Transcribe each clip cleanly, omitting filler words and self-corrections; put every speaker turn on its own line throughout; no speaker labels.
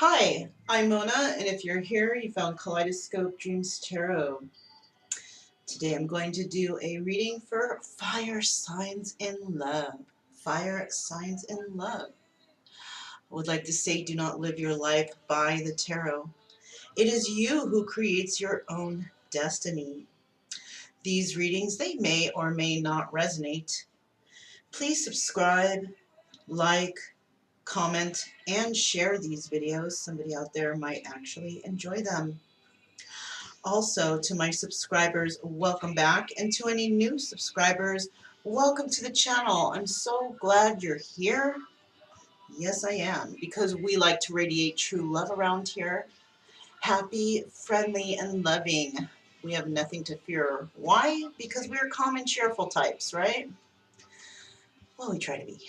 Hi, I'm Mona, and if you're here, you found Kaleidoscope Dreams Tarot. Today I'm going to do a reading for fire signs in love. Fire signs in love. I would like to say, do not live your life by the tarot. It is you who creates your own destiny. These readings, they may or may not resonate. Please subscribe, like, comment, and share these videos. Somebody out there might actually enjoy them. Also, to my subscribers, welcome back, and to any new subscribers, welcome to the channel. I'm so glad you're here. Yes, I am, because we like to radiate true love around here. Happy, friendly, and loving. We have nothing to fear. Why? Because we're calm and cheerful types, right? Well, we try to be.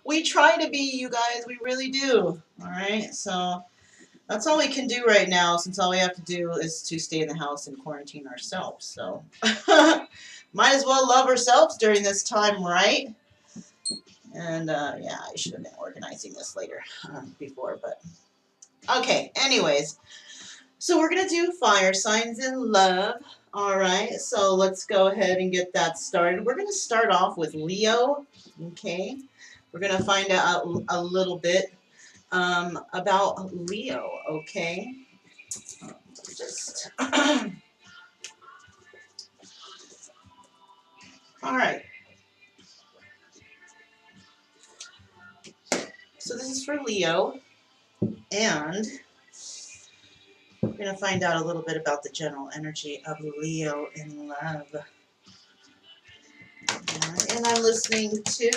We try to be, you guys. We really do. All right, so that's all we can do right now, since all we have to do is to stay in the house and quarantine ourselves. So might as well love ourselves during this time, right? And yeah, I should have been organizing this later before, but okay. Anyways, so we're gonna do fire signs in love. All right, so let's go ahead and get that started. We're gonna start off with Leo. Okay, we're gonna find out a little bit about Leo. Okay. Just all right. So this is for Leo, and we're going to find out a little bit about the general energy of Leo in love. And I'm listening to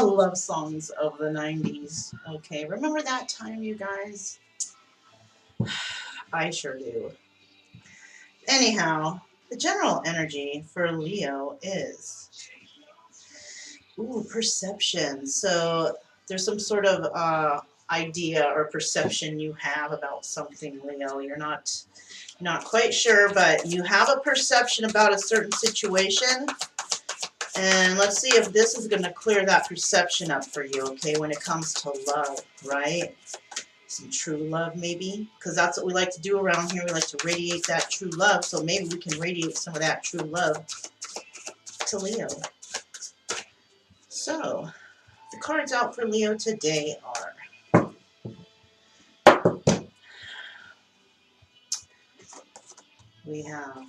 love songs of the 90s. Okay, remember that time, you guys? I sure do. Anyhow, the general energy for Leo is perception. So there's some sort of idea or perception you have about something, Leo. You're not quite sure, but you have a perception about a certain situation. And let's see if this is going to clear that perception up for you, okay, when it comes to love, right? Some true love, maybe, because that's what we like to do around here. We like to radiate that true love, so maybe we can radiate some of that true love to Leo. So, the cards out for Leo today are we have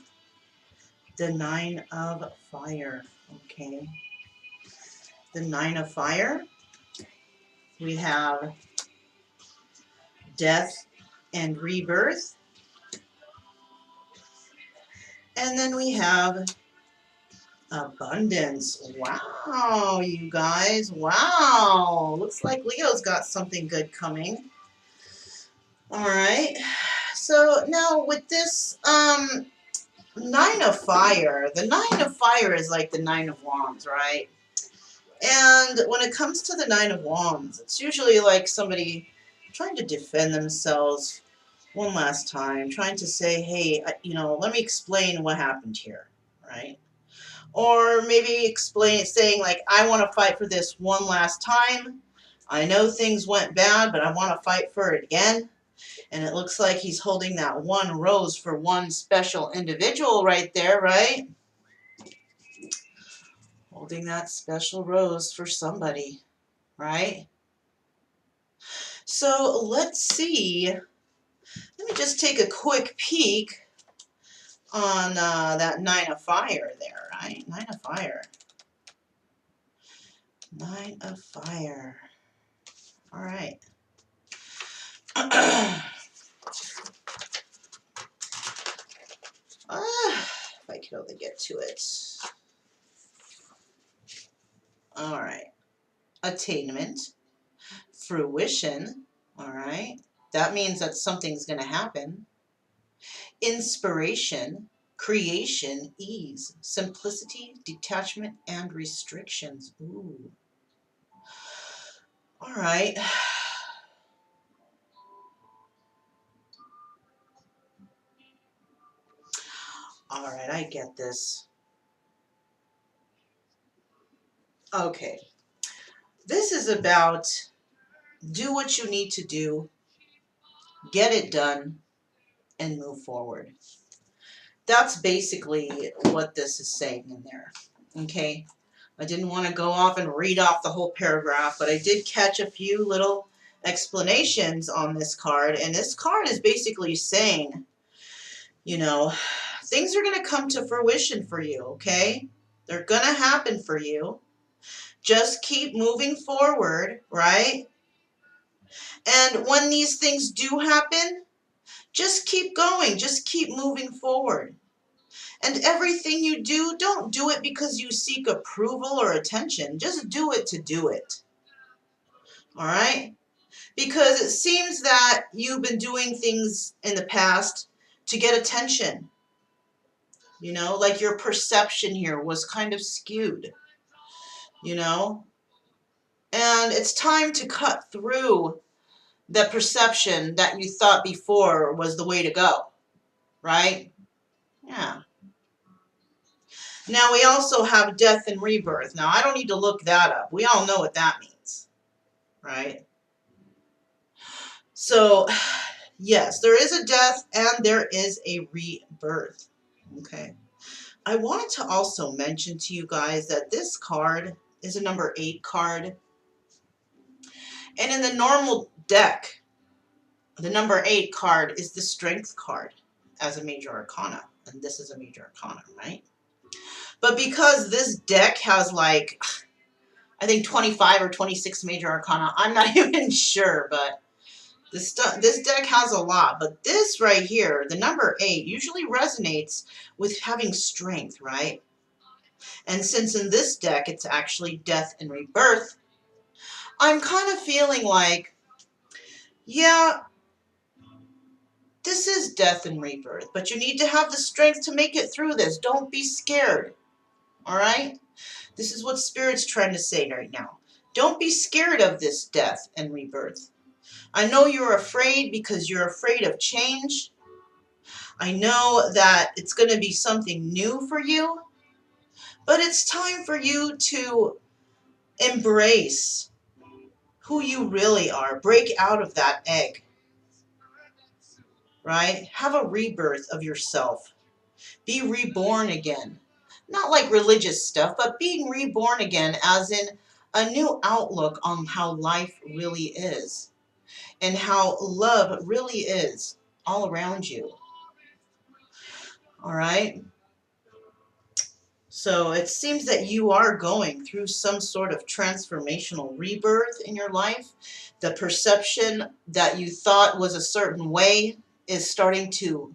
the Nine of Fire, okay? The Nine of Fire, we have Death and Rebirth, and then we have Abundance. Wow, you guys, wow. Looks like Leo's got something good coming. All right, so now with this Nine of Fire, the Nine of Fire is like the Nine of Wands, right? And when it comes to the Nine of Wands, it's usually like somebody trying to defend themselves one last time, trying to say, hey, let me explain what happened here, right? Or maybe saying like, I want to fight for this one last time. I know things went bad, but I want to fight for it again. And it looks like he's holding that one rose for one special individual right there, right? Holding that special rose for somebody, right? So let's see. Let me just take a quick peek on that Nine of Fire there, right? Nine of Fire. Nine of Fire. All right. If I can only get to it. All right. Attainment. Fruition. All right. That means that something's going to happen. Inspiration. Creation. Ease. Simplicity. Detachment. And restrictions. Ooh. All right. All right, I get this. Okay. This is about do what you need to do, get it done, and move forward. That's basically what this is saying in there. Okay? I didn't want to go off and read off the whole paragraph, but I did catch a few little explanations on this card. And this card is basically saying, you know, things are going to come to fruition for you, okay? They're going to happen for you. Just keep moving forward, right? And when these things do happen, just keep going. Just keep moving forward. And everything you do, don't do it because you seek approval or attention. Just do it to do it. All right? Because it seems that you've been doing things in the past to get attention. You know, like your perception here was kind of skewed. You know? And it's time to cut through the perception that you thought before was the way to go. Right? Yeah. Now we also have death and rebirth. Now I don't need to look that up. We all know what that means. Right? So, yes, there is a death and there is a rebirth. Okay. I wanted to also mention to you guys that this card is a number 8 card. And in the normal deck, the number 8 card is the strength card as a major arcana. And this is a major arcana, right? But because this deck has like, I think 25 or 26 major arcana, I'm not even sure, but this deck has a lot. But this right here, the number 8, usually resonates with having strength, right? And since in this deck it's actually death and rebirth, I'm kind of feeling like, yeah, this is death and rebirth, but you need to have the strength to make it through this. Don't be scared, all right? This is what Spirit's trying to say right now. Don't be scared of this death and rebirth. I know you're afraid because you're afraid of change. I know that it's going to be something new for you, but it's time for you to embrace who you really are. Break out of that egg, right? Have a rebirth of yourself. Be reborn again. Not like religious stuff, but being reborn again as in a new outlook on how life really is and how love really is all around you. All right? So it seems that you are going through some sort of transformational rebirth in your life. The perception that you thought was a certain way is starting to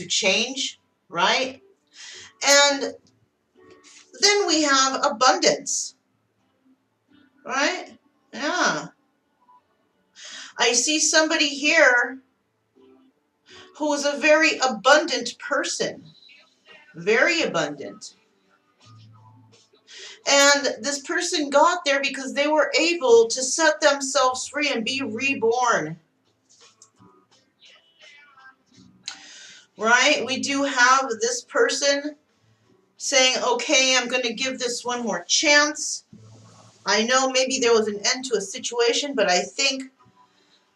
change, right? And then we have abundance, right? Yeah. I see somebody here who is a very abundant person, very abundant. And this person got there because they were able to set themselves free and be reborn. Right? We do have this person saying, okay, I'm going to give this one more chance. I know maybe there was an end to a situation, but I think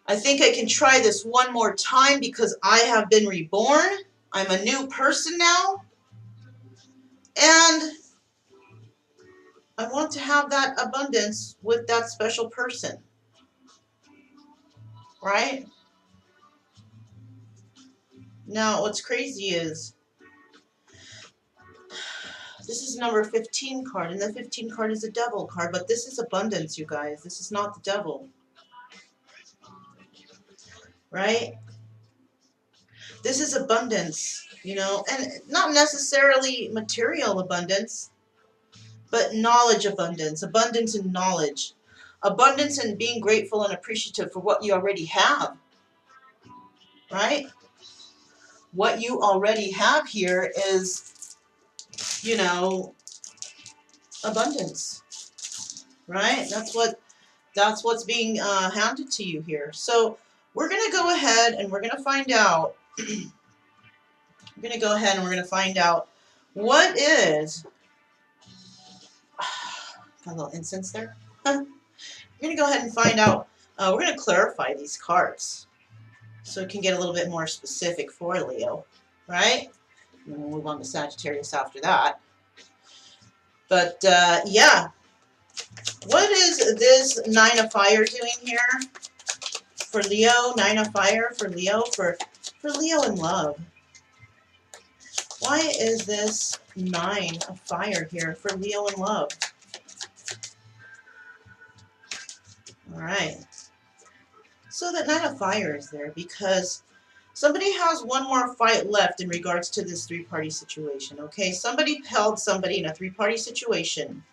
I can try this one more time because I have been reborn. I'm a new person now. And I want to have that abundance with that special person. Right? Now, what's crazy is this is number 15 card, and the 15 card is a devil card, but this is abundance, you guys. This is not the devil. Right? This is abundance, you know, and not necessarily material abundance, but knowledge abundance, abundance in knowledge, abundance in being grateful and appreciative for what you already have, right? What you already have here is, you know, abundance, right? That's what's being handed to you here. So we're going to go ahead and we're going to find out. We're going to go ahead and we're going to find out what is. Got a little incense there. We're going to go ahead and find out. We're going to clarify these cards so it can get a little bit more specific for Leo, right? And we'll move on to Sagittarius after that. But yeah, what is this Nine of Fire doing here for Leo? Nine of Fire for Leo, for Leo in love. Why is this Nine of Fire here for Leo in love? All right. So that Nine of Fire is there because somebody has one more fight left in regards to this three-party situation, okay? Somebody held somebody in a three-party situation,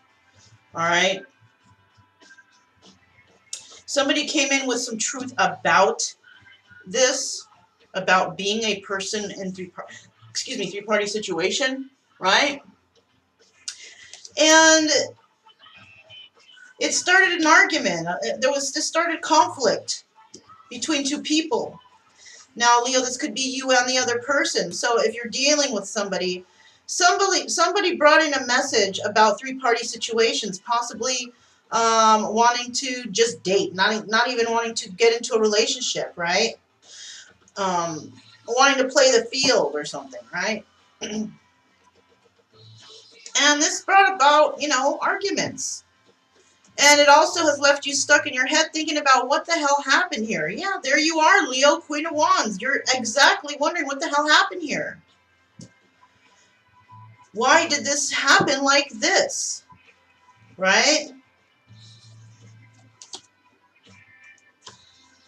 all right? Somebody came in with some truth about this, about being a person in three-party situation, right? And it started an argument. This started conflict between two people. Now, Leo, this could be you and the other person. So if you're dealing with somebody brought in a message about three-party situations, possibly wanting to just date, not even wanting to get into a relationship, right? Wanting to play the field or something, right? And this brought about, arguments. And it also has left you stuck in your head thinking about what the hell happened here. Yeah, there you are, Leo, Queen of Wands. You're exactly wondering what the hell happened here. Why did this happen like this? Right?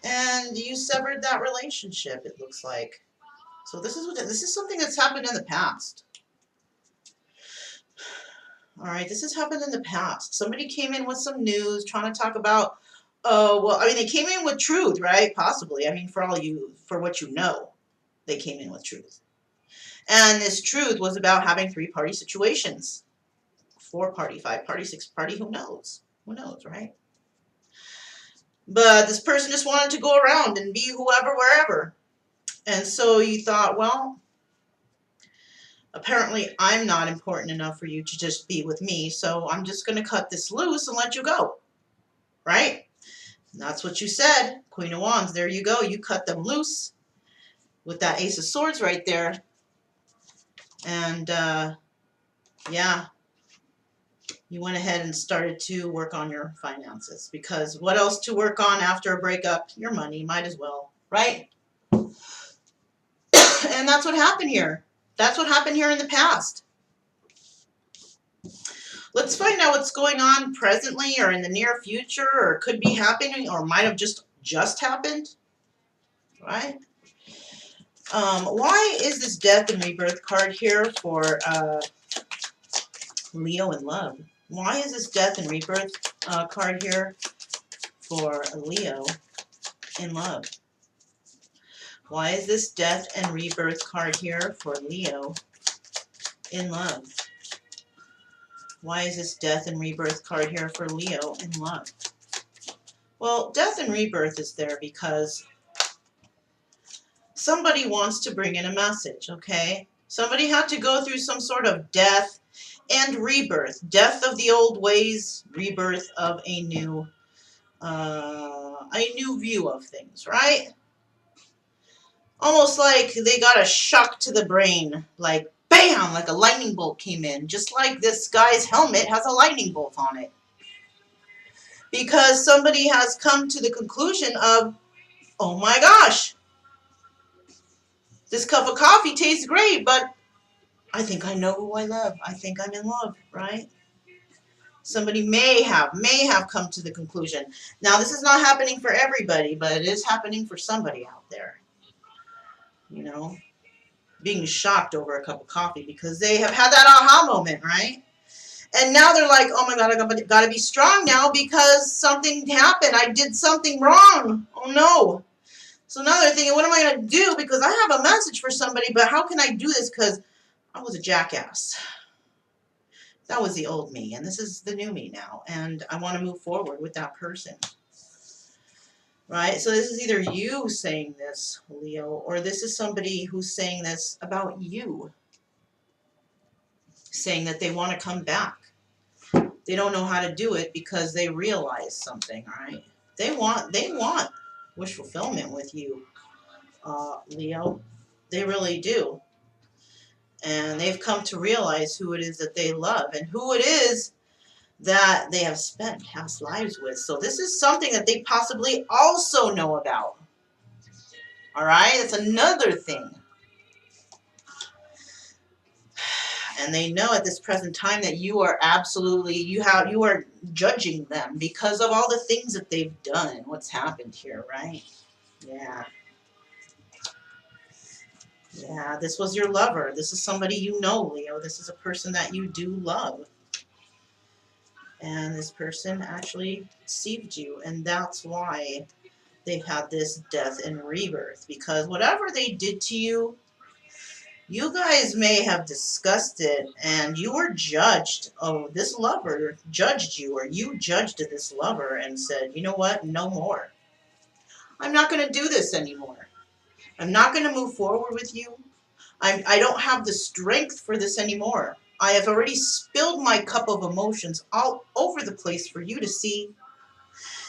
And you severed that relationship, it looks like. So this is something that's happened in the past. All right, this has happened in the past. Somebody came in with some news trying to talk about, they came in with truth, right? Possibly. I mean, for what you know, they came in with truth. And this truth was about having three-party situations. 4-party, 5-party, 6-party, who knows? Who knows, right? But this person just wanted to go around and be whoever, wherever. And so you thought, well, apparently I'm not important enough for you to just be with me, so I'm just going to cut this loose and let you go, right? And that's what you said, Queen of Wands. There you go. You cut them loose with that Ace of Swords right there. And, yeah, you went ahead and started to work on your finances, because what else to work on after a breakup? Your money, might as well, right? And that's what happened here. That's what happened here in the past. Let's find out what's going on presently or in the near future, or could be happening, or might have just happened, right? Why is this Death and Rebirth card here for Leo in love? Why is this Death and Rebirth card here for Leo in love? Why is this Death and Rebirth card here for Leo in love? Why is this Death and Rebirth card here for Leo in love? Well, Death and Rebirth is there because somebody wants to bring in a message, okay? Somebody had to go through some sort of death and rebirth. Death of the old ways, rebirth of a new view of things, right? Almost like they got a shock to the brain, like bam, like a lightning bolt came in, just like this guy's helmet has a lightning bolt on it. Because somebody has come to the conclusion of, oh my gosh, this cup of coffee tastes great, but I think I know who I love. I think I'm in love, right? Somebody may have come to the conclusion. Now, this is not happening for everybody, but it is happening for somebody out there. You know, being shocked over a cup of coffee because they have had that aha moment, right? And now they're like, oh my God, I gotta be strong now because something happened. I did something wrong. Oh no. So now they're thinking, what am I going to do? Because I have a message for somebody, but how can I do this? Because I was a jackass. That was the old me, and this is the new me now. And I want to move forward with that person. Right? So this is either you saying this, Leo, or this is somebody who's saying this about you. Saying that they want to come back. They don't know how to do it because they realize something, all right? They want wish fulfillment with you, Leo. They really do. And they've come to realize who it is that they love and who it is that they have spent past lives with. So this is something that they possibly also know about. All right? It's another thing. And they know at this present time that you are absolutely, you are judging them because of all the things that they've done and what's happened here, right? Yeah. Yeah, this was your lover. This is somebody you know, Leo. This is a person that you do love. And this person actually deceived you, and that's why they've had this death and rebirth. Because whatever they did to you, you guys may have discussed it, and you were judged. Oh, this lover judged you, or you judged this lover and said, you know what, no more. I'm not going to do this anymore. I'm not going to move forward with you. I don't have the strength for this anymore. I have already spilled my cup of emotions all over the place for you to see.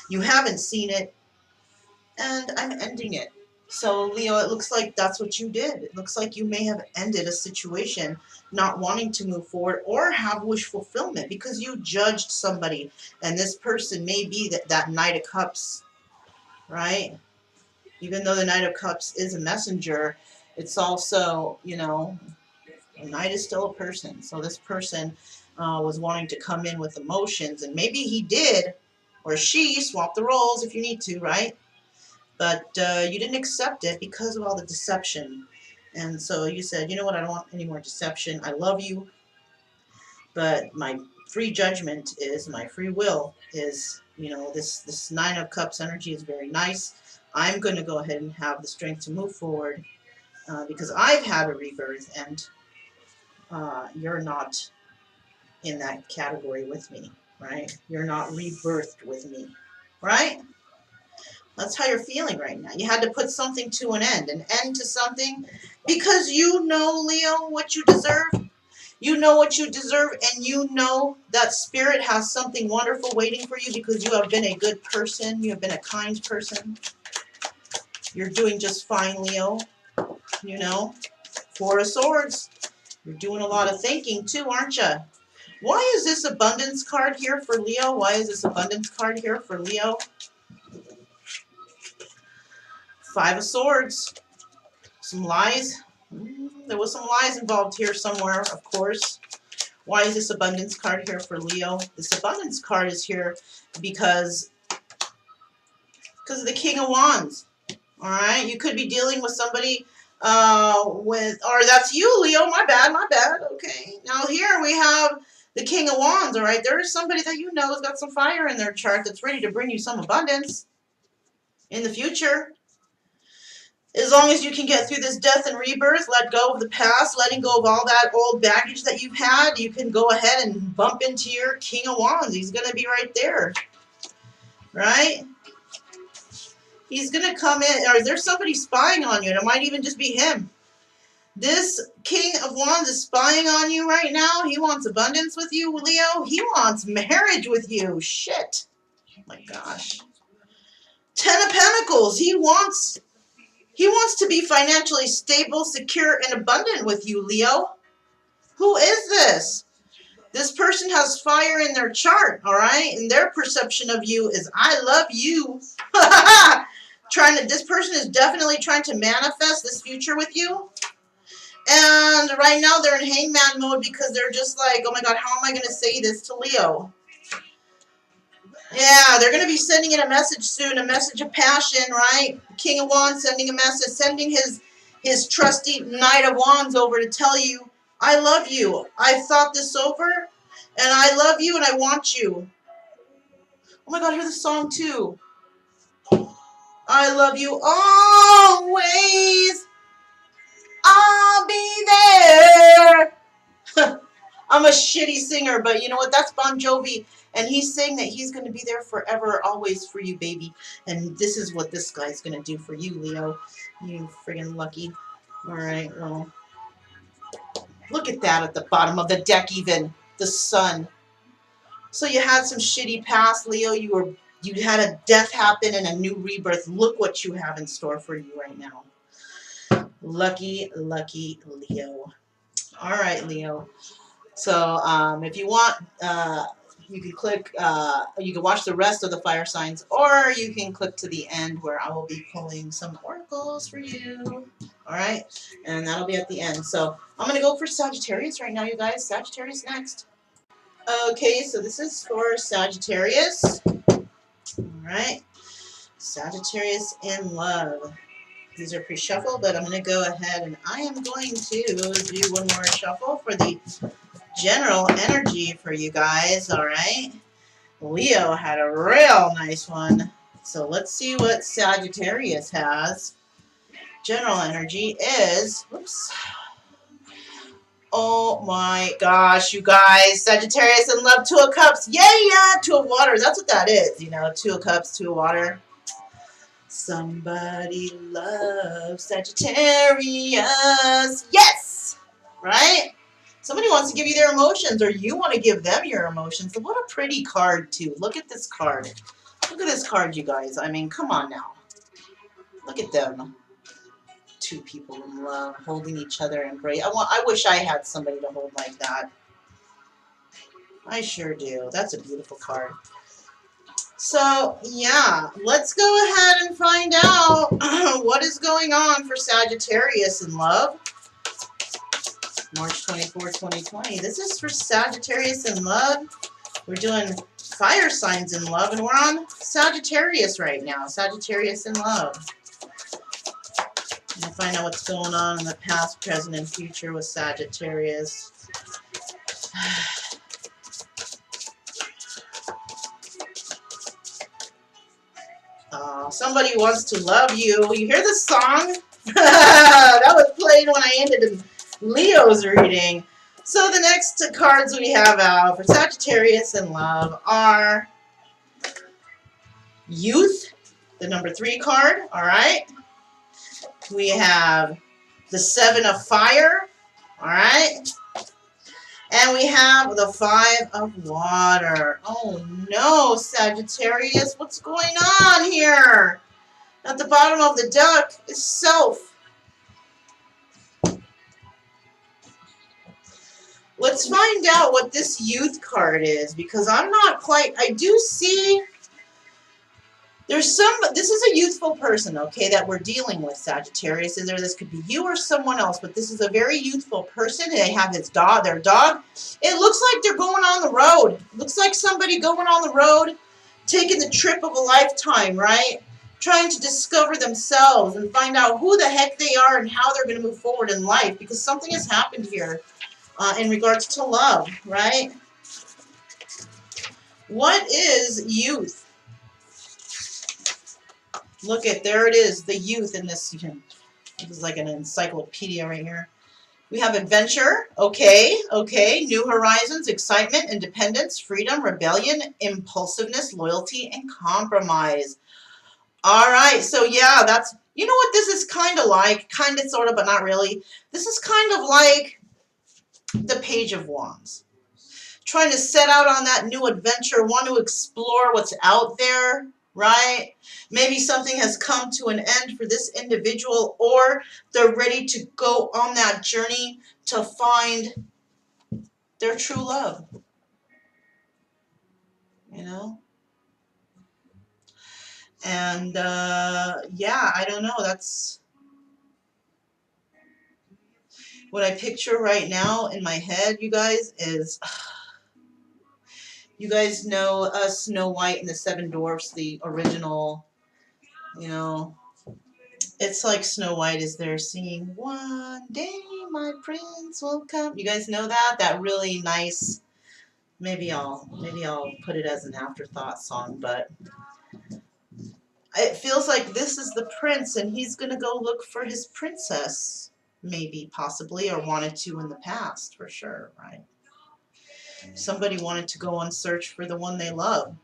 You haven't seen it, and I'm ending it. So, Leo, it looks like that's what you did. It looks like you may have ended a situation not wanting to move forward or have wish fulfillment because you judged somebody, and this person may be that Knight of Cups, right? Even though the Knight of Cups is a messenger, it's also, you know, a knight is still a person. So this person was wanting to come in with emotions, and maybe he did, or she, swap the roles if you need to, right? But you didn't accept it because of all the deception. And so you said, you know what, I don't want any more deception. I love you, but my free judgment is, my free will is, you know, this Nine of Cups energy is very nice. I'm going to go ahead and have the strength to move forward because I've had a rebirth, and you're not in that category with me, right? You're not rebirthed with me, right? That's how you're feeling right now. You had to put something to an end to something, because you know, Leo, what you deserve. You know what you deserve, and you know that spirit has something wonderful waiting for you because you have been a good person. You have been a kind person. You're doing just fine, Leo. You know, Four of Swords. You're doing a lot of thinking too, aren't you? Why is this abundance card here for Leo? Why is this abundance card here for Leo? Five of Swords. Some lies. There was some lies involved here somewhere, of course. Why is this abundance card here for Leo? This abundance card is here because of the King of Wands. All right, you could be dealing with somebody or that's you, Leo. My bad, my bad. Okay, now here we have the King of Wands. All right, there is somebody that you know has got some fire in their chart that's ready to bring you some abundance in the future. As long as you can get through this death and rebirth, let go of the past, letting go of all that old baggage that you've had, you can go ahead and bump into your King of Wands. He's going to be right there, right? He's going to come in, or is there somebody spying on you? It might even just be him. This King of Wands is spying on you right now. He wants abundance with you, Leo. He wants marriage with you. Shit. Oh my gosh. Ten of Pentacles. He wants to be financially stable, secure, and abundant with you, Leo. Who is this? This person has fire in their chart, all right? And their perception of you is, I love you. This person is definitely trying to manifest this future with you. And right now they're in hangman mode because they're just like, oh my God, how am I going to say this to Leo? Yeah, they're going to be sending in a message soon, a message of passion, right? King of Wands sending a message, sending his trusty Knight of Wands over to tell you, I love you. I've thought this over, and I love you, and I want you. Oh my God, I hear the song too. I love you always. I'll be there. I'm a shitty singer, but you know what? That's Bon Jovi. And he's saying that he's going to be there forever, always for you, baby. And this is what this guy's going to do for you, Leo. You friggin' lucky. All right, well, look at that at the bottom of the deck even. The sun. So you had some shitty past, Leo. You had a death happen and a new rebirth. Look what you have in store for you right now. Lucky, lucky Leo. All right, Leo. So if you want, you can click, you can watch the rest of the fire signs, or you can click to the end where I will be pulling some oracles for you. All right, and that'll be at the end. So I'm going to go for Sagittarius right now, you guys. Sagittarius next. Okay, so this is for Sagittarius. All right, Sagittarius in love. These are pre-shuffled, but I'm going to go ahead and I am going to do one more shuffle for the general energy for you guys, all right? Leo had a real nice one. So let's see what Sagittarius has. General energy is, whoops. Oh my gosh, you guys. Sagittarius in love, 2 of cups. Yeah, 2 of water. That's what that is, you know, 2 of cups, 2 of water. Somebody loves Sagittarius. Yes! Right? Somebody wants to give you their emotions, or you want to give them your emotions. What a pretty card, too. Look at this card. Look at this card, you guys. I mean, come on now. Look at them. 2 people in love, holding each other and embrace. I wish I had somebody to hold like that. I sure do. That's a beautiful card. So, yeah, let's go ahead and find out what is going on for Sagittarius in love. March 24, 2020. This is for Sagittarius in love. We're doing fire signs in love, and we're on Sagittarius right now. Sagittarius in love. And find out what's going on in the past, present, and future with Sagittarius. Somebody wants to love you. You hear the song? That was played when I ended in Leo's reading. So the next cards we have out for Sagittarius in love are Youth, the number 3 card, all right? We have the 7 of Fire, all right? And we have the 5 of Water. Oh no, Sagittarius, what's going on here? At the bottom of the deck is Self. Let's find out what this Youth card is, because I'm not quite, I do see, this is a youthful person, okay, that we're dealing with, Sagittarius. This could be you or someone else, but this is a very youthful person. They have their dog. It looks like they're going on the road. It looks like somebody going on the road, taking the trip of a lifetime, right? Trying to discover themselves and find out who the heck they are and how they're going to move forward in life, because something has happened here in regards to love, right? What is youth? Look at, there it is, the youth in this. This is like an encyclopedia right here. We have adventure, okay, new horizons, excitement, independence, freedom, rebellion, impulsiveness, loyalty, and compromise. All right, so yeah, that's, you know what this is kind of like, kind of, sort of, but not really. This is kind of like the Page of Wands. Trying to set out on that new adventure, want to explore what's out there, right? Maybe something has come to an end for this individual, or they're ready to go on that journey to find their true love, you know? And, yeah, I don't know. That's what I picture right now in my head, you guys, is, you guys know Snow White and the Seven Dwarfs, the original, you know, it's like Snow White is there singing, "One day my prince will come." You guys know that? That really nice, maybe I'll put it as an afterthought song, but it feels like this is the prince and he's going to go look for his princess, maybe, possibly, or wanted to in the past, for sure, right? Somebody wanted to go on search for the one they love.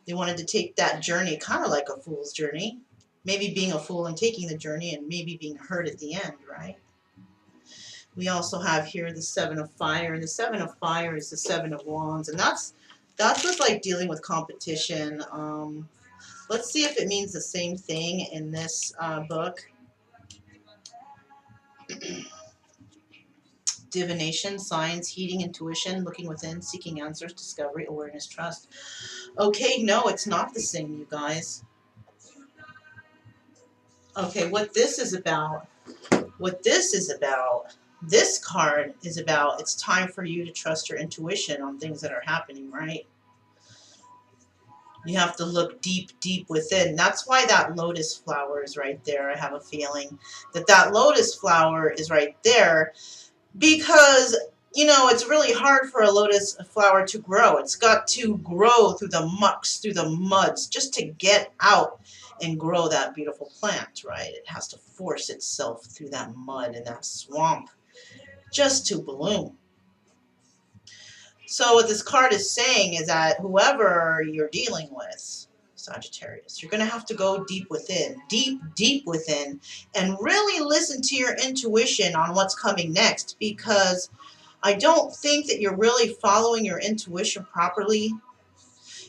They wanted to take that journey, kind of like a fool's journey. Maybe being a fool and taking the journey, and maybe being hurt at the end, right? We also have here the 7 of Fire, and the 7 of Fire is the 7 of Wands, and that's That's with like dealing with competition. Let's see if it means the same thing in this book. Divination, science, heating, intuition, looking within, seeking answers, discovery, awareness, trust. Okay, no, it's not the same, you guys. Okay, what this is about, this card is about, it's time for you to trust your intuition on things that are happening, right? You have to look deep, deep within. That's why that lotus flower is right there. I have a feeling that that lotus flower is right there because, you know, it's really hard for a lotus flower to grow. It's got to grow through the mucks, through the muds, just to get out and grow that beautiful plant, right? It has to force itself through that mud and that swamp just to bloom. So what this card is saying is that whoever you're dealing with, Sagittarius, you're going to have to go deep within, deep, deep within, and really listen to your intuition on what's coming next, because I don't think that you're really following your intuition properly.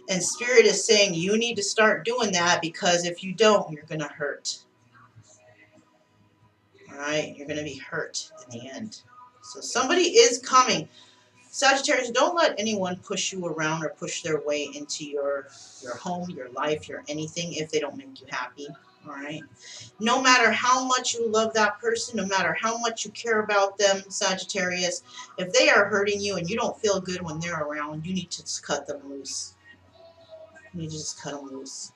And Spirit is saying you need to start doing that, because if you don't, you're going to hurt. All right? You're going to be hurt in the end. So somebody is coming. Sagittarius, don't let anyone push you around or push their way into your home, your life, your anything if they don't make you happy. All right? No matter how much you love that person, no matter how much you care about them, Sagittarius, if they are hurting you and you don't feel good when they're around, you need to just cut them loose. You need to just cut them loose.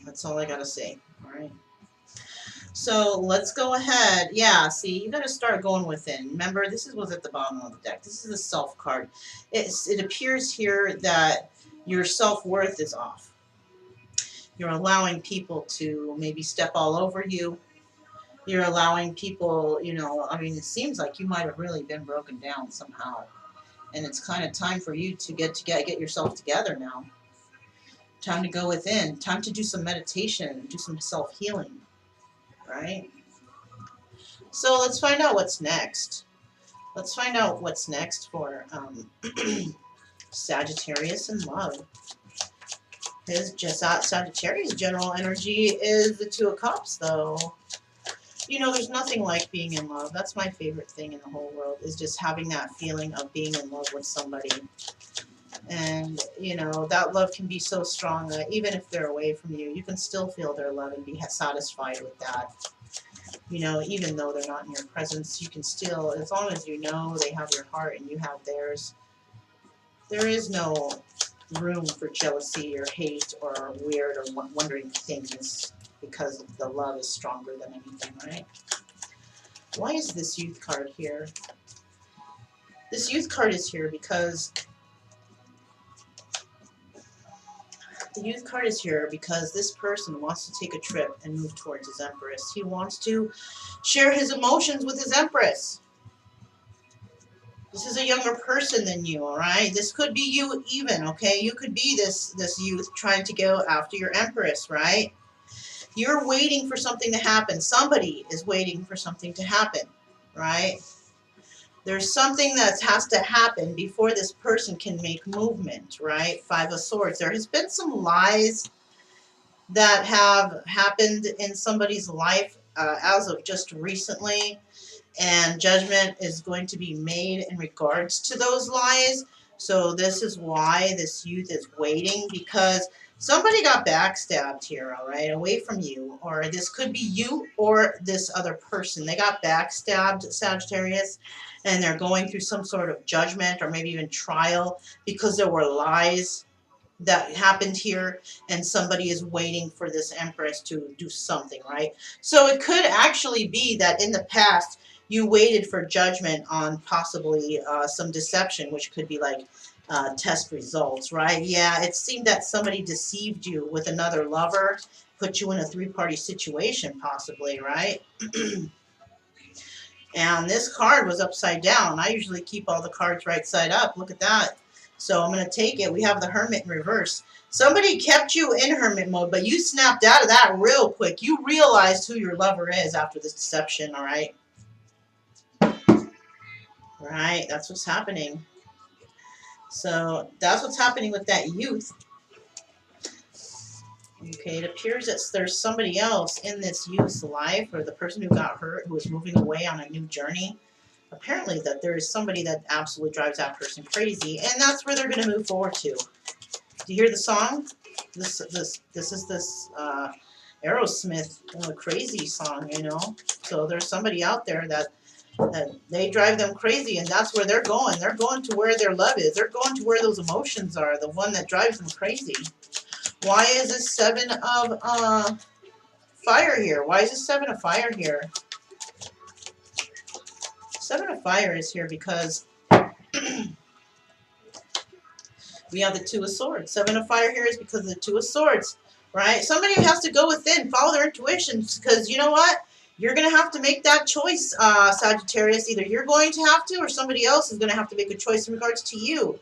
That's all I got to say. All right? So let's go ahead. Yeah, see, you got to start going within. Remember, this is what's at the bottom of the deck. This is the self card. It appears here that your self-worth is off. You're allowing people to maybe step all over you. You're allowing people, you know, I mean, it seems like you might have really been broken down somehow. And it's kind of time for you to get yourself together now. Time to go within. Time to do some meditation, do some self-healing, right? So let's find out what's next. Let's find out what's next for Sagittarius in love. His just Sagittarius general energy is the Two of Cups, though. You know, there's nothing like being in love. That's my favorite thing in the whole world, is just having that feeling of being in love with somebody. And, you know, that love can be so strong that even if they're away from you, you can still feel their love and be satisfied with that. You know, even though they're not in your presence, you can still, as long as you know they have your heart and you have theirs, there is no room for jealousy or hate or weird or wondering things, because the love is stronger than anything, right? Why is this youth card here? This youth card is here because the youth card is here because this person wants to take a trip and move towards his Empress. He wants to share his emotions with his Empress. This is a younger person than you, all right? This could be you even, okay? You could be this youth trying to go after your Empress, right? You're waiting for something to happen. Somebody is waiting for something to happen, right? There's something that has to happen before this person can make movement, right? Five of Swords. There has been some lies that have happened in somebody's life as of just recently, and judgment is going to be made in regards to those lies. So this is why this youth is waiting, because somebody got backstabbed here, all right, away from you, or this could be you or this other person. They got backstabbed, Sagittarius, and they're going through some sort of judgment or maybe even trial because there were lies that happened here, and somebody is waiting for this Empress to do something, right? So it could actually be that in the past you waited for judgment on possibly some deception, which could be like test results, right? Yeah, it seemed that somebody deceived you with another lover, put you in a three-party situation possibly, right? And this card was upside down. I usually keep all the cards right side up. Look at that. So I'm going to take it. We have the Hermit in reverse. Somebody kept you in Hermit mode, but you snapped out of that real quick. You realized who your lover is after this deception, all right? Right, that's what's happening. So that's what's happening with that youth. Okay, it appears that there's somebody else in this youth's life, or the person who got hurt, who is moving away on a new journey. Apparently that there is somebody that absolutely drives that person crazy, and that's where they're going to move forward to. Do you hear the song? This is this Aerosmith crazy song, you know. So there's somebody out there that they drive them crazy, and that's where they're going. They're going to where their love is. They're going to where those emotions are, the one that drives them crazy. Why is this 7 of fire here? Why is this 7 of fire here? 7 of fire is here because we have the 2 of swords. 7 of fire here is because of the 2 of swords, right? Somebody has to go within, follow their intuition, because you know what? You're going to have to make that choice, Sagittarius. Either you're going to have to, or somebody else is going to have to make a choice in regards to you,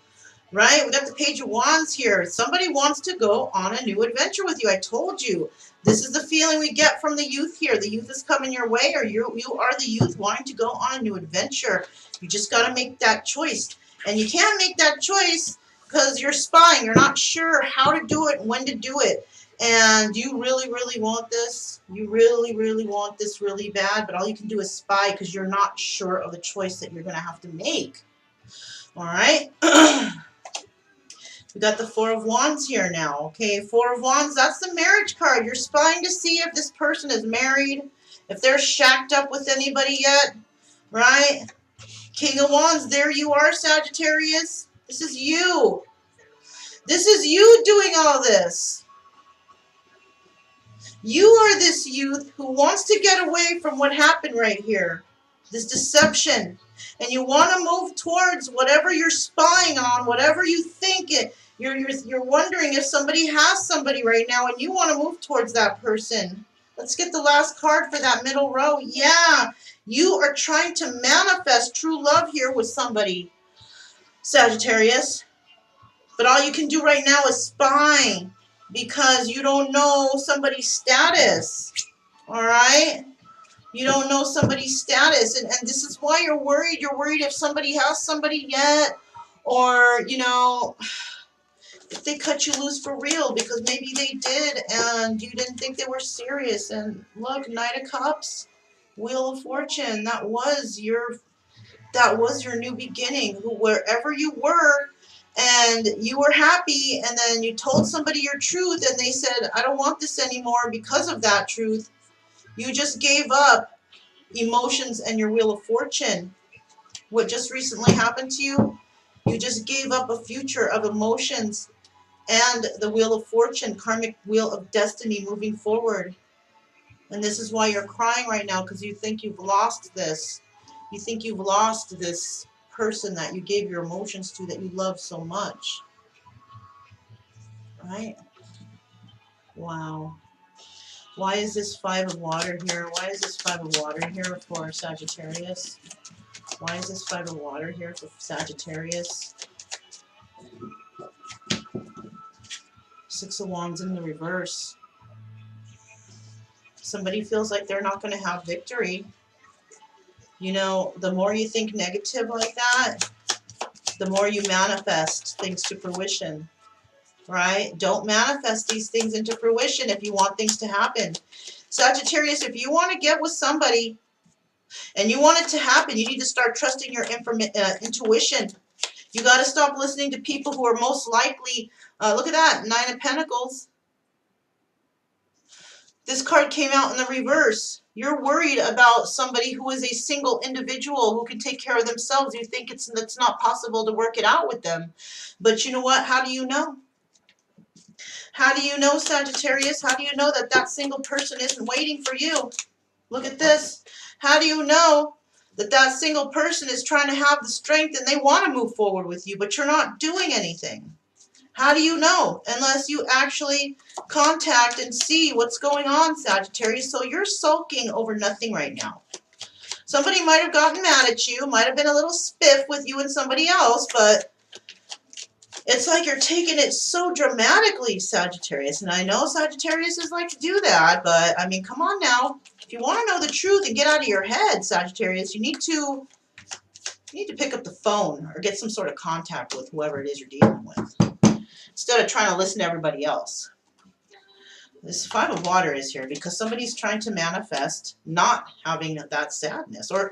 right? We got the Page of Wands here. Somebody wants to go on a new adventure with you. I told you. This is the feeling we get from the youth here. The youth is coming your way, or you are the youth wanting to go on a new adventure. You just got to make that choice. And you can't make that choice because you're spying. You're not sure how to do it, when to do it. And you really, really want this. You really, really want this really bad. But all you can do is spy because you're not sure of the choice that you're going to have to make. All right? We got the 4 of Wands here now. Okay, 4 of Wands, that's the marriage card. You're spying to see if this person is married, if they're shacked up with anybody yet, right? King of Wands, there you are, Sagittarius. This is you. This is you doing all this. You are this youth who wants to get away from what happened right here, this deception. And you want to move towards whatever you're spying on, whatever you think it. You're wondering if somebody has somebody right now, and you want to move towards that person. Let's get the last card for that middle row. Yeah, you are trying to manifest true love here with somebody, Sagittarius. But all you can do right now is spy because you don't know somebody's status. All right? You don't know somebody's status. And this is why you're worried. You're worried if somebody has somebody yet, or, you know, if they cut you loose for real, because maybe they did and you didn't think they were serious. And look, Knight of Cups, Wheel of Fortune, that was your new beginning. Wherever you were, and you were happy, and then you told somebody your truth, and they said, I don't want this anymore because of that truth. You just gave up emotions and your Wheel of Fortune. What just recently happened to you, you just gave up a future of emotions and the Wheel of Fortune, karmic wheel of destiny moving forward. And this is why you're crying right now, because you think you've lost this. You think you've lost this person that you gave your emotions to, that you love so much. Right? Wow. Why is this 5 of water here? Why is this 5 of water here for Sagittarius? Why is this 5 of water here for Sagittarius? 6 of Wands in the reverse. Somebody feels like they're not going to have victory. You know, the more you think negative like that, the more you manifest things to fruition, right? Don't manifest these things into fruition if you want things to happen. Sagittarius, if you want to get with somebody and you want it to happen, you need to start trusting your intuition. You got to stop listening to people who are most likely, look at that, 9 of Pentacles. This card came out in the reverse. You're worried about somebody who is a single individual who can take care of themselves. You think it's not possible to work it out with them. But you know what? How do you know? How do you know, Sagittarius? How do you know that that single person isn't waiting for you? Look at this. How do you know that that single person is trying to have the strength and they want to move forward with you, but you're not doing anything? How do you know? Unless you actually contact and see what's going on, Sagittarius. So you're sulking over nothing right now. Somebody might have gotten mad at you, might have been a little spiff with you and somebody else, but it's like you're taking it so dramatically, Sagittarius. And I know Sagittarius is like to do that, but I mean, come on now. If you want to know the truth and get out of your head, Sagittarius, you need to You need to pick up the phone or get some sort of contact with whoever it is you're dealing with, instead of trying to listen to everybody else. This Five of Water is here because somebody's trying to manifest not having that sadness, or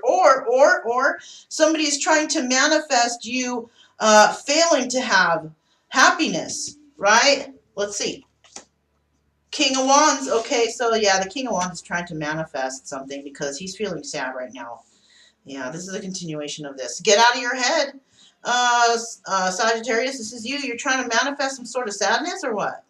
somebody's trying to manifest you failing to have happiness, right? Let's see. King of Wands. Okay, so yeah, the King of Wands is trying to manifest something because he's feeling sad right now. Yeah, this is a continuation of this. Get out of your head, Sagittarius. This is you. You're trying to manifest some sort of sadness or what?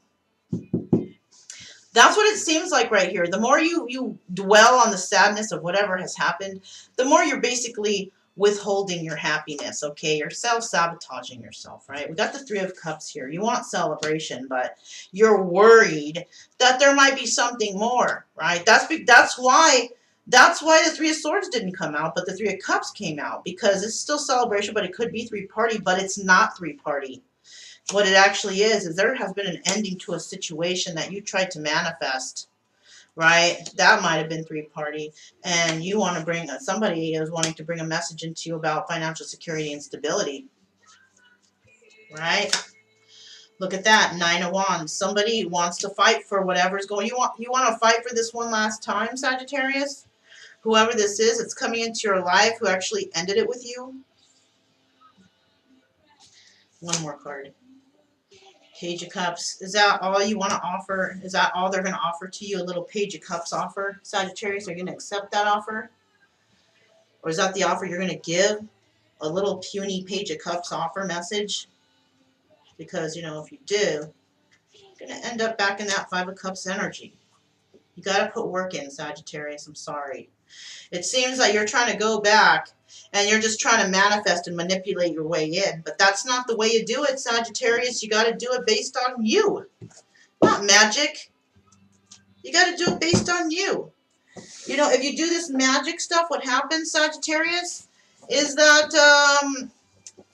That's what it seems like right here. The more you dwell on the sadness of whatever has happened, the more you're basically withholding your happiness, okay? You're self-sabotaging yourself, right? We got the Three of Cups here. You want celebration, but you're worried that there might be something more, right? That's why the Three of Swords didn't come out, but the Three of Cups came out, because it's still celebration, but it could be three-party, but it's not three-party. What it actually is there has been an ending to a situation that you tried to manifest, right? That might have been three-party, and you want to bring, somebody is wanting to bring a message into you about financial security and stability, right? Look at that, Nine of Wands. Somebody wants to fight for whatever's going. You want to fight for this one last time, Sagittarius? Whoever this is, it's coming into your life who actually ended it with you. One more card. Page of Cups. Is that all you want to offer? Is that all they're going to offer to you? A little Page of Cups offer? Sagittarius, are you going to accept that offer? Or is that the offer you're going to give? A little puny Page of Cups offer message? Because, you know, if you do, you're going to end up back in that Five of Cups energy. You got to put work in, Sagittarius. I'm sorry. It seems like you're trying to go back and you're just trying to manifest and manipulate your way in. But that's not the way you do it, Sagittarius. You got to do it based on you. Not magic. You got to do it based on you. You know, if you do this magic stuff, what happens, Sagittarius, is that,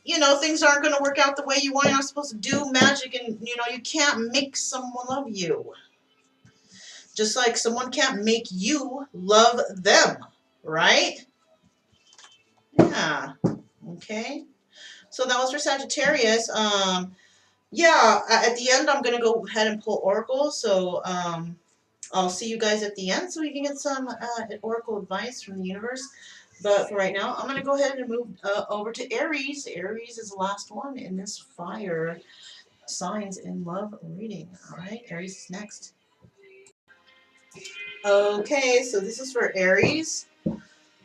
you know, things aren't going to work out the way you want. You're not supposed to do magic, and, you know, you can't make someone love you. Just like someone can't make you love them, right? Yeah. Okay. So that was for Sagittarius. Yeah, at the end, I'm going to go ahead and pull Oracle. So, I'll see you guys at the end so we can get some Oracle advice from the universe. But for right now, I'm going to go ahead and move over to Aries. Aries is the last one in this fire signs in love reading. All right, Aries is next. Okay, so this is for Aries.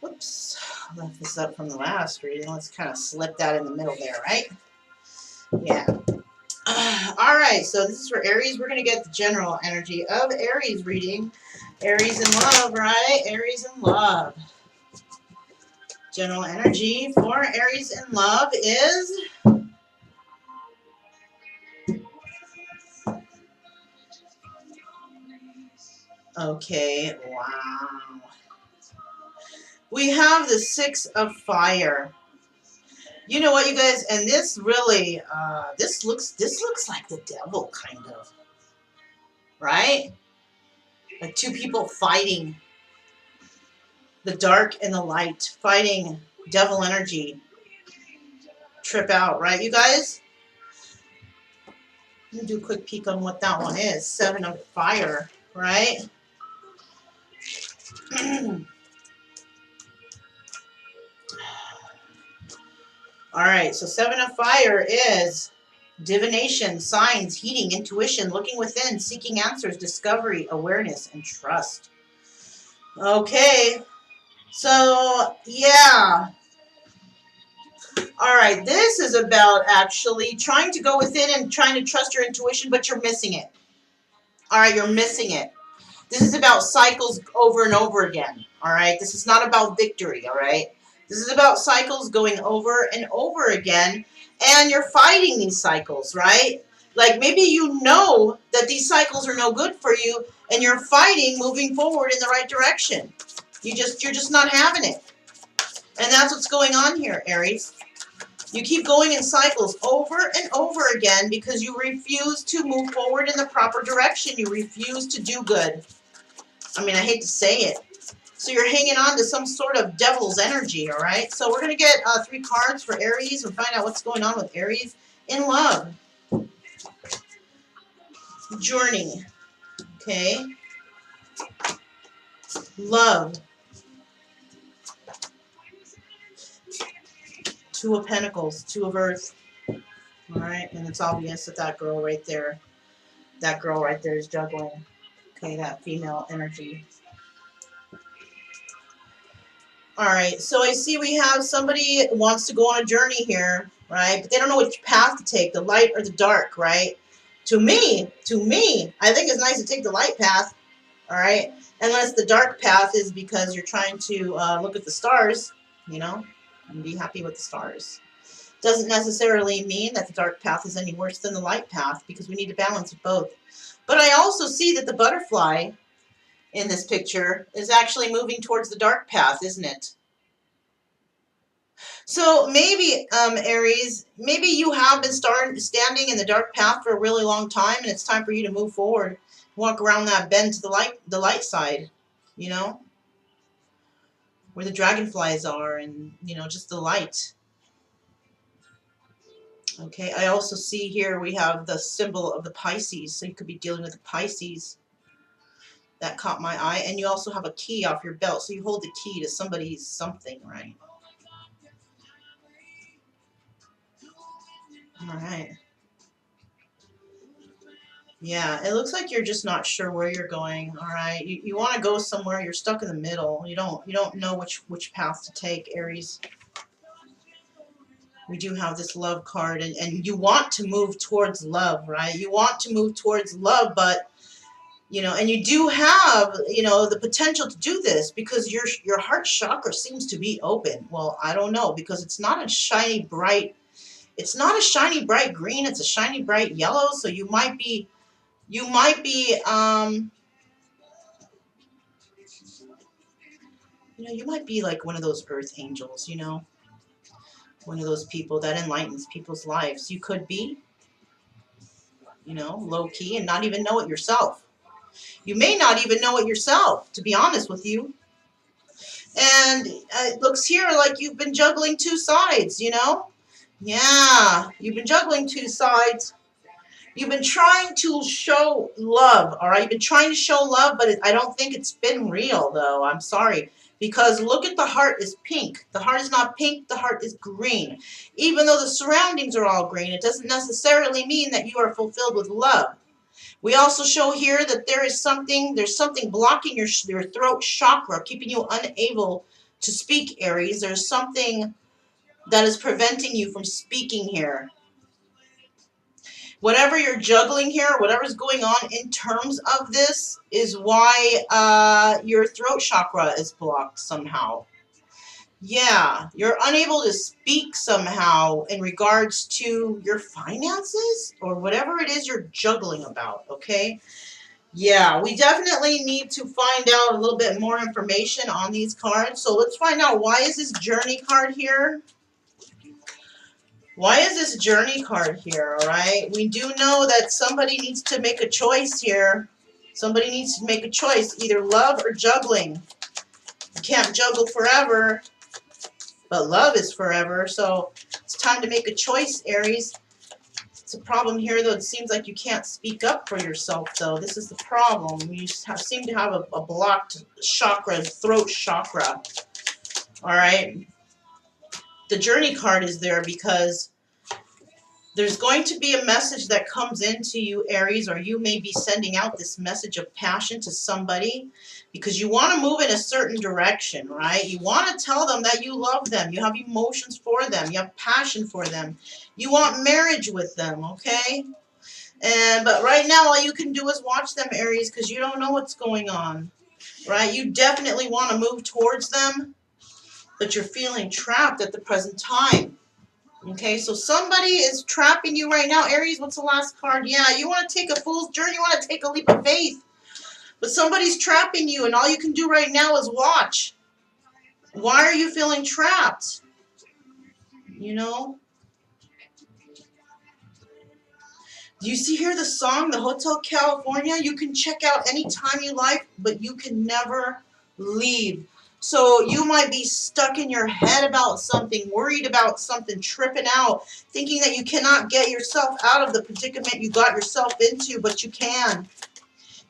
Whoops, I left this up from the last reading. Let's kind of slip that in the middle there, right? Yeah. All right, so this is for Aries. We're going to get the general energy of Aries reading. Aries in love, right? Aries in love. General energy for Aries in love is... Okay, wow. We have the Six of Fire. You know what, you guys? And this really, this looks like the devil, kind of. Right? Like two people fighting. The dark and the light. Fighting devil energy. Trip out, right, you guys? Let me do a quick peek on what that one is. Seven of Fire, right? All right, so Seven of Fire is divination, signs, heating, intuition, looking within, seeking answers, discovery, awareness, and trust. Okay, so yeah. All right, this is about actually trying to go within and trying to trust your intuition, but you're missing it. All right, you're missing it. This is about cycles over and over again. All right, this is not about victory. All right, this is about cycles going over and over again, and you're fighting these cycles, right? Like maybe you know that these cycles are no good for you, and you're fighting moving forward in the right direction. You're just not having it, and that's what's going on here, Aries. You keep going in cycles over and over again because you refuse to move forward in the proper direction. You refuse to do good. I mean, I hate to say it. So you're hanging on to some sort of devil's energy, all right? So we're going to get 3 cards for Aries and find out what's going on with Aries in love. Journey, okay? Love. 2 of Pentacles, 2 of Earth, all right? And it's obvious that that girl right there is juggling, okay, that female energy. All right, so I see we have somebody wants to go on a journey here, right? But they don't know which path to take, the light or the dark, right? To me, I think it's nice to take the light path, all right? Unless the dark path is because you're trying to look at the stars, you know, and be happy with the stars. Doesn't necessarily mean that the dark path is any worse than the light path because we need to balance both. But I also see that the butterfly in this picture is actually moving towards the dark path, isn't it? So maybe, Aries, maybe you have been standing in the dark path for a really long time, and it's time for you to move forward, walk around that bend to the light side, you know, where the dragonflies are, and you know, just the light. Okay, I also see here we have the symbol of the Pisces, so you could be dealing with the Pisces. That caught my eye, and you also have a key off your belt, so you hold the key to somebody's something, right? All right. Yeah, it looks like you're just not sure where you're going. All right, you want to go somewhere. You're stuck in the middle. You don't know which path to take, Aries. We do have this love card, and you want to move towards love, right? You want to move towards love, but you know, and you do have, you know, the potential to do this because your heart chakra seems to be open. Well, I don't know, because it's not a shiny bright green. It's a shiny bright yellow. So you might be you might be like one of those earth angels, you know, one of those people that enlightens people's lives. You could be, you know, low key and not even know it yourself. You may not even know it yourself, to be honest with you. And it looks here like you've been juggling 2 sides, you know? Yeah, you've been juggling 2 sides. You've been trying to show love, all right? You've been trying to show love, but I don't think it's been real, though. I'm sorry. Because look at the heart is pink. The heart is not pink. The heart is green. Even though the surroundings are all green, it doesn't necessarily mean that you are fulfilled with love. We also show here that there's something blocking your throat chakra, keeping you unable to speak, Aries. There's something that is preventing you from speaking here. Whatever you're juggling here, whatever's going on in terms of this is why your throat chakra is blocked somehow. Yeah, you're unable to speak somehow in regards to your finances or whatever it is you're juggling about, okay? Yeah, we definitely need to find out a little bit more information on these cards. So let's find out, why is this journey card here? Why is this journey card here, all right? We do know that somebody needs to make a choice here. Somebody needs to make a choice, either love or juggling. You can't juggle forever, but love is forever. So it's time to make a choice, Aries. It's a problem here, though. It seems like you can't speak up for yourself, though. This is the problem. You seem to have a blocked chakra, throat chakra. All right? The journey card is there because there's going to be a message that comes into you, Aries, or you may be sending out this message of passion to somebody because you want to move in a certain direction, right? You want to tell them that you love them. You have emotions for them. You have passion for them. You want marriage with them, okay? But right now, all you can do is watch them, Aries, because you don't know what's going on, right? You definitely want to move towards them, but you're feeling trapped at the present time. Okay, so somebody is trapping you right now. Aries, what's the last card? Yeah, you want to take a fool's journey. You want to take a leap of faith. But somebody's trapping you, and all you can do right now is watch. Why are you feeling trapped? You know? Do you see here the song, the Hotel California? You can check out anytime you like, but you can never leave. So you might be stuck in your head about something, worried about something, tripping out, thinking that you cannot get yourself out of the predicament you got yourself into, but you can.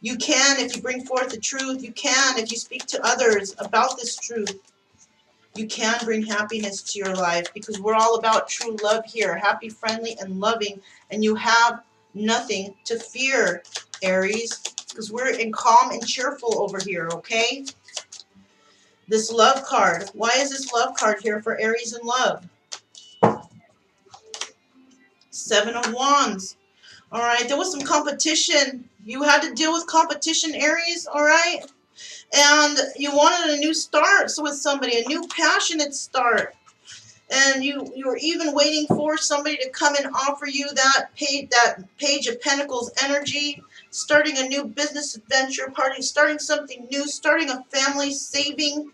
You can if you bring forth the truth. You can if you speak to others about this truth. You can bring happiness to your life because we're all about true love here. Happy, friendly, and loving. And you have nothing to fear, Aries, because we're in calm and cheerful over here, okay? This love card. Why is this love card here for Aries in love? 7 of Wands. All right, there was some competition. You had to deal with competition, Aries, all right? And you wanted a new start with somebody, a new passionate start. And you were even waiting for somebody to come and offer you that page of pentacles energy, starting a new business adventure, starting something new, starting a family, saving,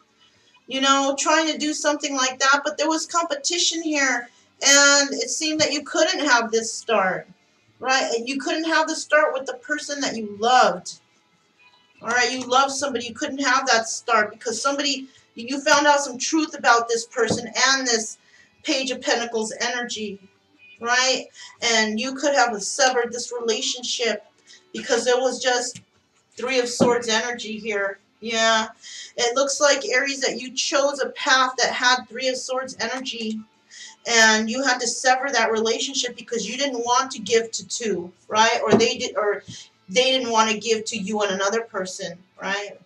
you know, trying to do something like that. But there was competition here, and it seemed that you couldn't have this start, right? You couldn't have the start with the person that you loved. All right, you love somebody, you couldn't have that start because you found out some truth about this person and this page of pentacles energy, right? And you could have severed this relationship because there was just 3 of Swords energy here. Yeah, it looks like, Aries, that you chose a path that had 3 of Swords energy, and you had to sever that relationship because you didn't want to give to 2, right? Or they didn't want to give to you and another person, right?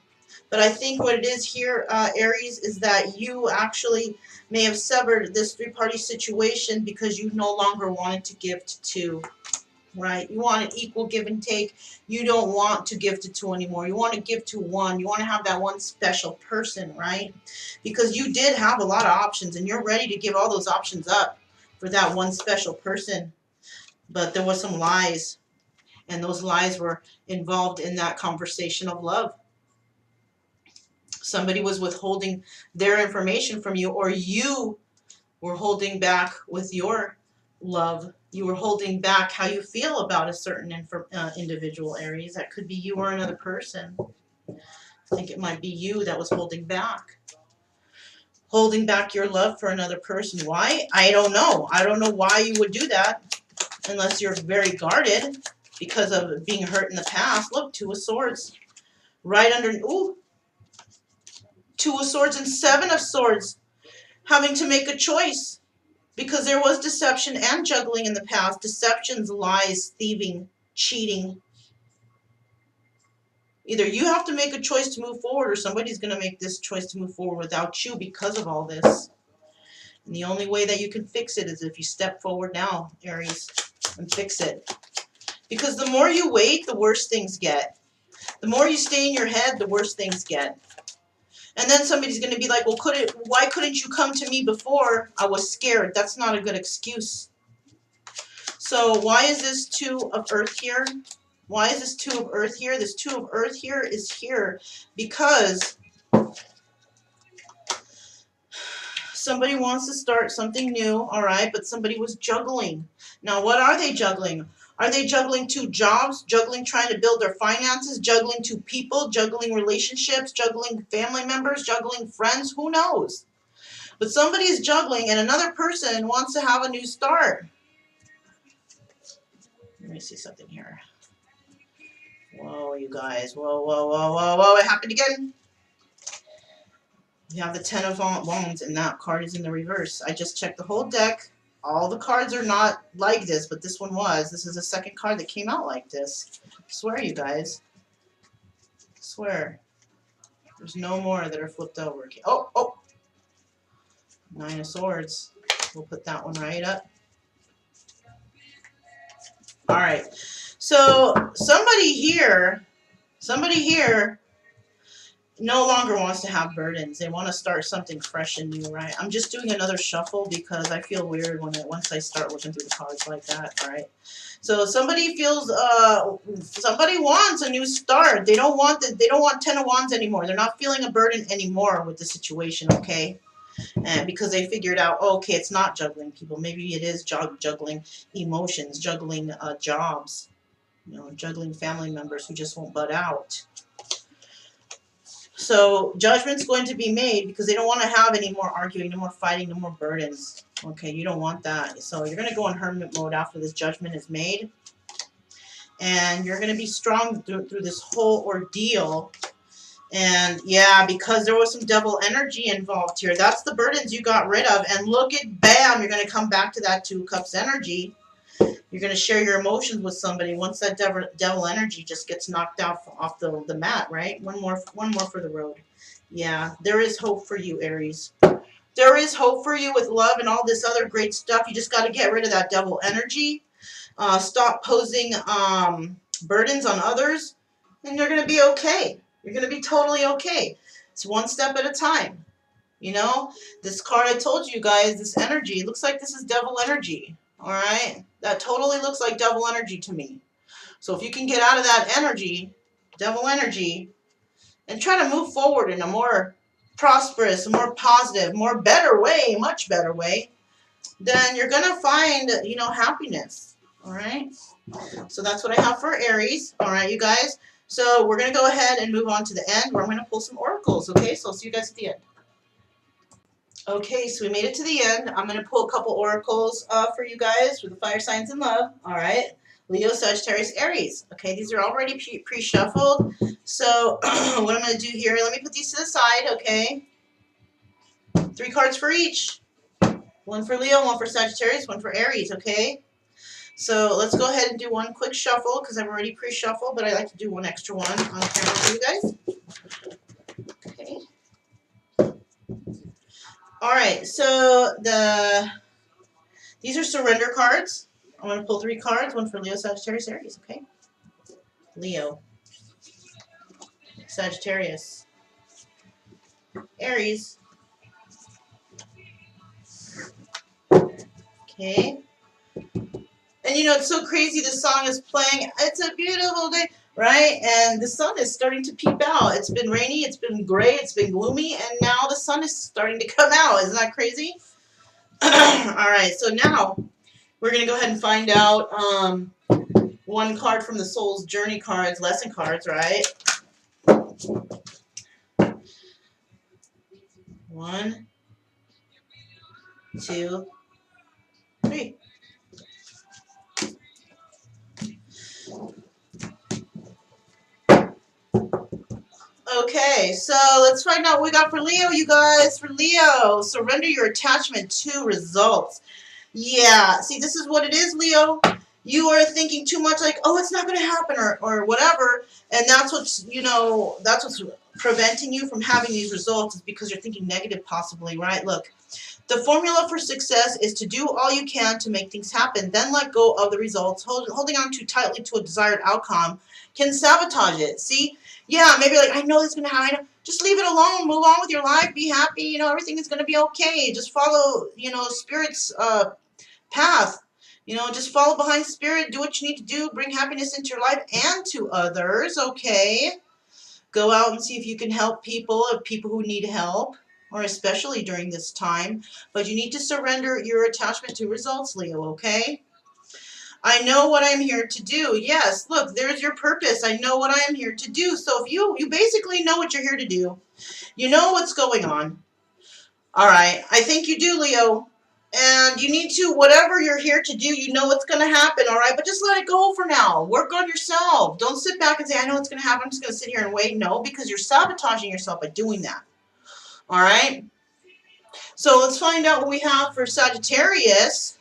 But I think what it is here, Aries, is that you actually may have severed this 3-party situation because you no longer wanted to give to 2, right? You want an equal give and take. You don't want to give to 2 anymore. You want to give to 1. You want to have that one special person, right? Because you did have a lot of options, and you're ready to give all those options up for that one special person. But there was some lies, and those lies were involved in that conversation of love. Somebody was withholding their information from you, or you were holding back with your love. You were holding back how you feel about a certain individual, Aries. That could be you or another person. I think it might be you that was holding back. Holding back your love for another person. Why? I don't know. I don't know why you would do that unless you're very guarded because of being hurt in the past. Look, 2 of Swords. Right under, ooh, 2 of Swords and 7 of Swords. Having to make a choice. Because there was deception and juggling in the past. Deceptions, lies, thieving, cheating. Either you have to make a choice to move forward, or somebody's going to make this choice to move forward without you because of all this. And the only way that you can fix it is if you step forward now, Aries, and fix it. Because the more you wait, the worse things get. The more you stay in your head, the worse things get. And then somebody's going to be like, well, why couldn't you come to me before? I was scared. That's not a good excuse. So why is this 2 of Earth here? Why is this 2 of Earth here? This 2 of Earth here is here because somebody wants to start something new, all right, but somebody was juggling. Now, what are they juggling? Are they juggling 2 jobs, juggling trying to build their finances, juggling 2 people, juggling relationships, juggling family members, juggling friends? Who knows? But somebody is juggling, and another person wants to have a new start. Let me see something here. Whoa, you guys. Whoa, whoa, whoa, whoa, whoa. It happened again. You have the 10 of Wands, and that card is in the reverse. I just checked the whole deck. All the cards are not like this, but this one was. This is the second card that came out like this. I swear, you guys. I swear. There's no more that are flipped over. Oh, oh. 9 of Swords. We'll put that one right up. All right. So somebody here no longer wants to have burdens. They want to start something fresh and new, right? I'm just doing another shuffle because I feel weird once I start looking through the cards like that, right? So somebody feels somebody wants a new start. They don't want 10 of Wands anymore. They're not feeling a burden anymore with the situation, okay? And because they figured out, oh, okay, it's not juggling people. Maybe it is juggling emotions, juggling jobs, you know, juggling family members who just won't butt out. So judgment's going to be made because they don't want to have any more arguing, no more fighting, no more burdens. Okay, you don't want that. So you're going to go in hermit mode after this judgment is made. And you're going to be strong through this whole ordeal. And yeah, because there was some devil energy involved here. That's the burdens you got rid of. And look at, bam, you're going to come back to that 2 cups energy. You're going to share your emotions with somebody once that devil energy just gets knocked out off the mat, right? One more for the road. Yeah, there is hope for you, Aries. There is hope for you with love and all this other great stuff. You just got to get rid of that devil energy. Stop posing burdens on others, and you're going to be okay. You're going to be totally okay. It's one step at a time. You know, this card I told you guys, this energy, it looks like this is devil energy. All right? That totally looks like devil energy to me. So if you can get out of that energy, devil energy, and try to move forward in a more prosperous, more positive, more better way, much better way, then you're going to find, you know, happiness. All right? So that's what I have for Aries. All right, you guys. So we're going to go ahead and move on to the end where I'm going to pull some oracles. Okay, so I'll see you guys at the end. Okay, so we made it to the end. I'm going to pull a couple oracles for you guys for the fire signs in love. All right. Leo, Sagittarius, Aries. Okay, these are already pre-shuffled. So what I'm going to do here, let me put these to the side, okay? 3 cards for each. 1 for Leo, 1 for Sagittarius, 1 for Aries, okay? So let's go ahead and do one quick shuffle because I've already pre-shuffled, but I like to do one extra one on camera for you guys. Okay. All right, so these are surrender cards. I'm going to pull 3 cards, 1 for Leo, Sagittarius, Aries, okay? Leo, Sagittarius, Aries, okay? And you know, it's so crazy, the song is playing, it's a beautiful day, right? And the sun is starting to peep out. It's been rainy, it's been gray, it's been gloomy, and now the sun is starting to come out. Isn't that crazy? All right, so now we're going to go ahead and find out 1 card from the Soul's Journey cards, lesson cards, right? 1, 2, 3. Okay, so let's find out what we got for Leo, you guys. For Leo, surrender your attachment to results. Yeah, see, this is what it is, Leo. You are thinking too much like, oh, it's not going to happen or whatever. And that's what's, you know, that's what's preventing you from having these results is because you're thinking negative possibly, right? Look, the formula for success is to do all you can to make things happen, then let go of the results. Holding on too tightly to a desired outcome can sabotage it. See? Yeah, maybe like, I know this is going to happen. Just leave it alone. Move on with your life. Be happy. You know, everything is going to be okay. Just follow, you know, Spirit's path. You know, just follow behind Spirit. Do what you need to do. Bring happiness into your life and to others, okay? Go out and see if you can help people who need help, or especially during this time. But you need to surrender your attachment to results, Leo, okay? I know what I'm here to do. Yes, look, there's your purpose. I know what I am here to do. So if you basically know what you're here to do, you know what's going on. All right, I think you do, Leo. And you need to, whatever you're here to do, you know what's going to happen, all right? But just let it go for now. Work on yourself. Don't sit back and say, I know what's going to happen. I'm just going to sit here and wait. No, because you're sabotaging yourself by doing that. All right? So let's find out what we have for Sagittarius.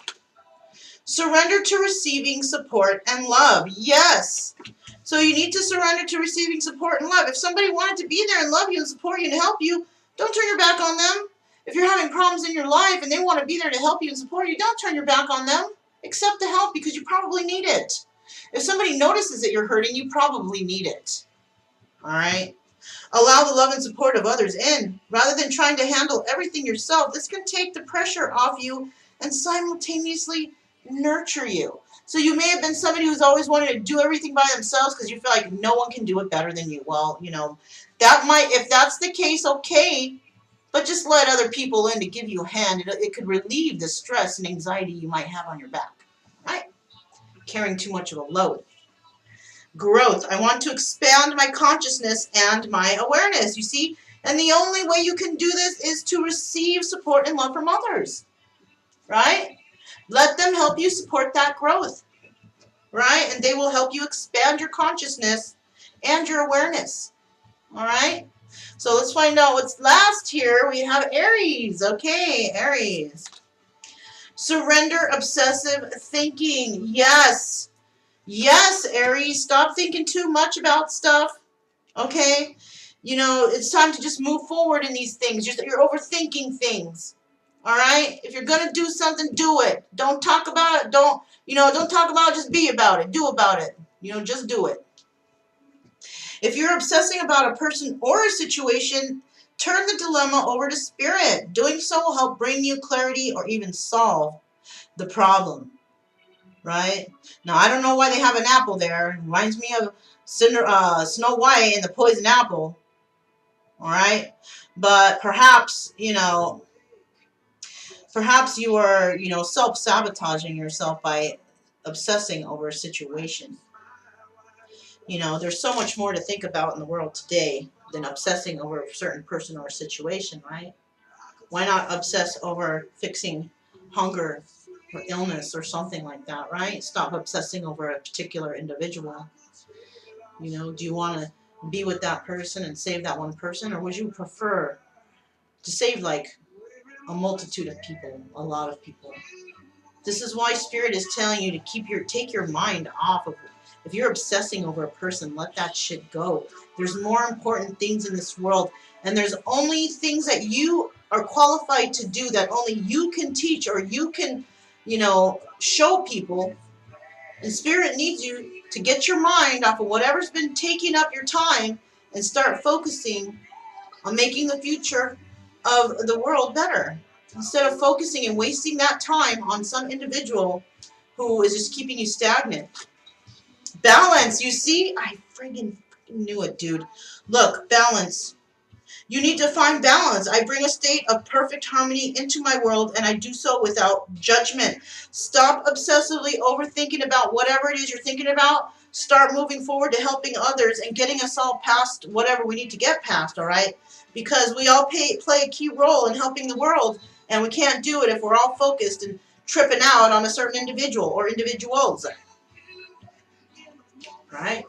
Surrender to receiving support and love. Yes. So you need to surrender to receiving support and love. If somebody wanted to be there and love you and support you and help you, don't turn your back on them. If you're having problems in your life and they want to be there to help you and support you, don't turn your back on them. Accept the help because you probably need it. If somebody notices that you're hurting, you probably need it. All right? Allow the love and support of others in. Rather than trying to handle everything yourself, this can take the pressure off you and simultaneously nurture you. So you may have been somebody who's always wanted to do everything by themselves because you feel like no one can do it better than you. Well, you know, that might, if that's the case, okay. But just let other people in to give you a hand. It could relieve the stress and anxiety you might have on your back. Right? Carrying too much of a load. Growth. I want to expand my consciousness and my awareness, you see? And the only way you can do this is to receive support and love from others, right? Let them help you support that growth, right? And they will help you expand your consciousness and your awareness, all right? So let's find out what's last here. We have Aries. Okay, Aries. Surrender obsessive thinking. Yes. Yes, Aries. Stop thinking too much about stuff. Okay? You know, it's time to just move forward in these things. You're overthinking things. All right? If you're going to do something, do it. Don't talk about it. Don't talk about it. Just be about it. Do about it. Just do it. If you're obsessing about a person or a situation, turn the dilemma over to spirit. Doing so will help bring you clarity or even solve the problem. Right? Now, I don't know why they have an apple there. It reminds me of Snow White and the poison apple. All right? But perhaps you are, self-sabotaging yourself by obsessing over a situation. There's so much more to think about in the world today than obsessing over a certain person or situation, right? Why not obsess over fixing hunger or illness or something like that, right? Stop obsessing over a particular individual. Do you want to be with that person and save that one person, or would you prefer to save like a multitude of people, a lot of people? This is why Spirit is telling you to take your mind off of it. If you're obsessing over a person, let that shit go. There's more important things in this world, and there's only things that you are qualified to do, that only you can teach, or you can, show people. And Spirit needs you to get your mind off of whatever's been taking up your time and start focusing on making the future of the world better, instead of focusing and wasting that time on some individual who is just keeping you stagnant. Balance, you see? I friggin' knew it, dude. Look, balance. You need to find balance. I bring a state of perfect harmony into my world, and I do so without judgment. Stop obsessively overthinking about whatever it is you're thinking about. Start moving forward to helping others and getting us all past whatever we need to get past, all right? Because we all play a key role in helping the world, and we can't do it if we're all focused and tripping out on a certain individual or individuals, right?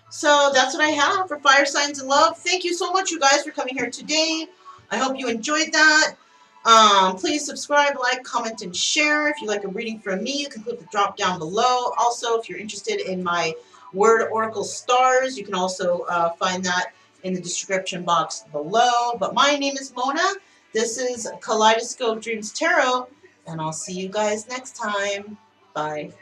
So that's what I have for Fire Signs in Love. Thank you so much, you guys, for coming here today. I hope you enjoyed that. Please subscribe, like, comment, and share. If you like a reading from me, you can click the drop down below. Also, if you're interested in my Word Oracle stars, you can also find that in the description box below. But my name is Mona. This is Kaleidoscope Dreams Tarot, and I'll see you guys next time. Bye.